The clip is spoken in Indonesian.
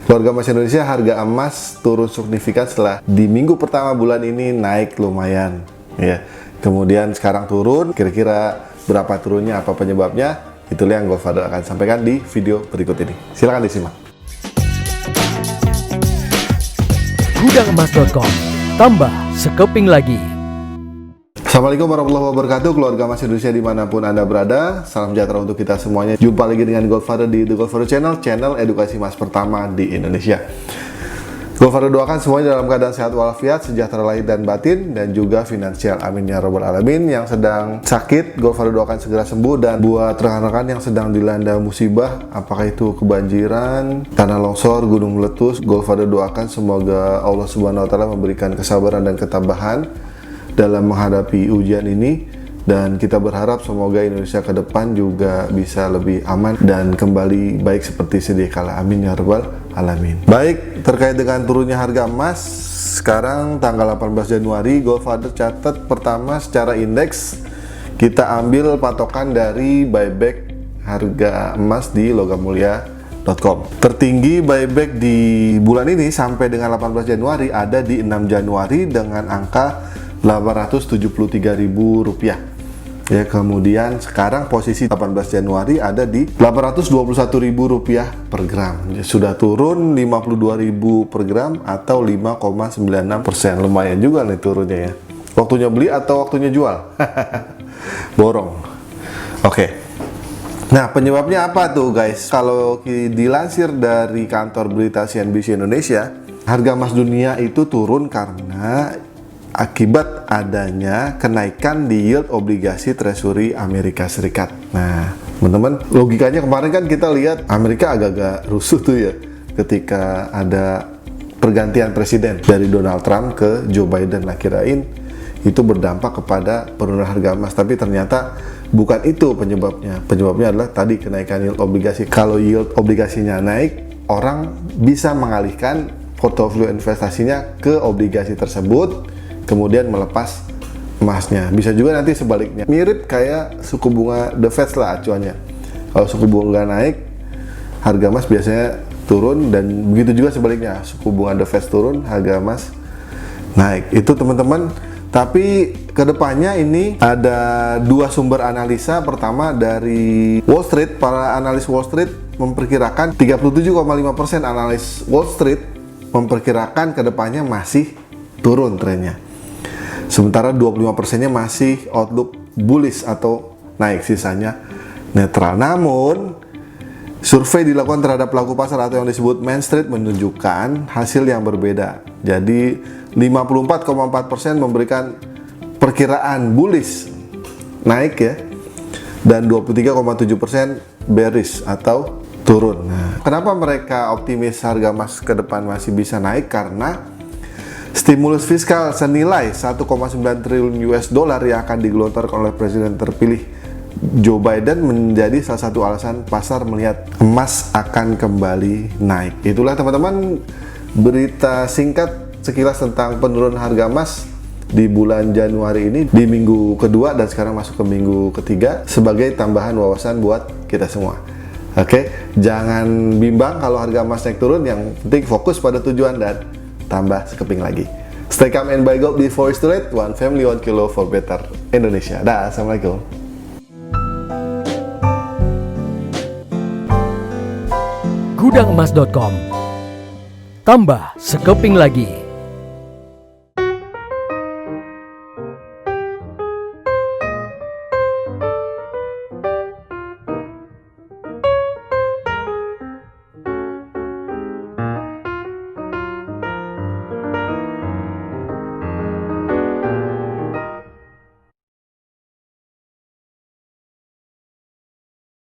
Keluarga Emas Indonesia, harga emas turun signifikan setelah di minggu pertama bulan ini naik lumayan ya. Kemudian sekarang turun, kira-kira berapa turunnya, apa penyebabnya? Itulah yang Godfather akan sampaikan di video berikut ini. Silakan disimak. Gudangemas.com, tambah sekeping lagi. Assalamualaikum warahmatullahi wabarakatuh, keluarga Emas Indonesia dimanapun Anda berada. Salam sejahtera untuk kita semuanya. Jumpa lagi dengan Godfather di The Godfather Channel, channel edukasi emas pertama di Indonesia. Godfather doakan semuanya dalam keadaan sehat walafiat, sejahtera lahir dan batin, dan juga finansial. Amin ya robbal alamin. Yang sedang sakit, Godfather doakan segera sembuh. Dan buat rekan-rekan yang sedang dilanda musibah, apakah itu kebanjiran, tanah longsor, gunung meletus, Godfather doakan semoga Allah Subhanahu wa Ta'ala memberikan kesabaran dan ketabahan dalam menghadapi ujian ini, dan kita berharap semoga Indonesia ke depan juga bisa lebih aman dan kembali baik seperti sedia kala. Amin ya rabbal alamin. Baik, terkait dengan turunnya harga emas sekarang tanggal 18 Januari, Godfather catat pertama secara indeks kita ambil patokan dari buyback harga emas di logammulia.com. Tertinggi buyback di bulan ini sampai dengan 18 Januari ada di 6 Januari dengan angka Rp873.000 ya. Kemudian sekarang posisi 18 Januari ada di Rp821.000 per gram. Sudah turun 52.000 per gram atau 5,96%. Lumayan juga nih turunnya ya. Waktunya beli atau waktunya jual? Borong. Oke. Nah, penyebabnya apa tuh guys? Kalau dilansir dari kantor berita CNBC Indonesia, harga emas dunia itu turun karena akibat adanya kenaikan di yield obligasi Treasury Amerika Serikat. Nah, teman-teman, logikanya kemarin kan kita lihat Amerika agak-agak rusuh tuh ya ketika ada pergantian presiden dari Donald Trump ke Joe Biden. Nah, kirain itu berdampak kepada penurunan harga emas, tapi ternyata bukan itu penyebabnya. Penyebabnya adalah tadi kenaikan yield obligasi. Kalau yield obligasinya naik, orang bisa mengalihkan portofolio investasinya ke obligasi tersebut, kemudian melepas emasnya. Bisa juga nanti sebaliknya, mirip kayak suku bunga The Fed lah acuannya. Kalau suku bunga naik, harga emas biasanya turun, dan begitu juga sebaliknya, suku bunga The Fed turun, harga emas naik. Itu teman-teman. Tapi kedepannya ini ada dua sumber analisa. Pertama dari Wall Street, para analis Wall Street memperkirakan 37,5% analis Wall Street memperkirakan kedepannya masih turun trennya. Sementara 25%-nya masih outlook bullish atau naik, sisanya netral. Namun, survei dilakukan terhadap pelaku pasar atau yang disebut Main Street menunjukkan hasil yang berbeda. Jadi, 54,4% memberikan perkiraan bullish naik ya, dan 23,7% bearish atau turun. Nah, kenapa mereka optimis harga emas ke depan masih bisa naik? Karena stimulus fiskal senilai 1,9 triliun US dollar yang akan digelontorkan oleh Presiden terpilih Joe Biden menjadi salah satu alasan pasar melihat emas akan kembali naik. Itulah teman-teman berita singkat sekilas tentang penurunan harga emas di bulan Januari ini, di minggu kedua dan sekarang masuk ke minggu ketiga, sebagai tambahan wawasan buat kita semua. Oke, jangan bimbang kalau harga emas naik turun, yang penting fokus pada tujuan dan tambah sekeping lagi. Stay calm and buy gold before it's too late. One family, one kilo for better Indonesia. Dah, assalamualaikum. Gudangemas.com, tambah sekeping lagi.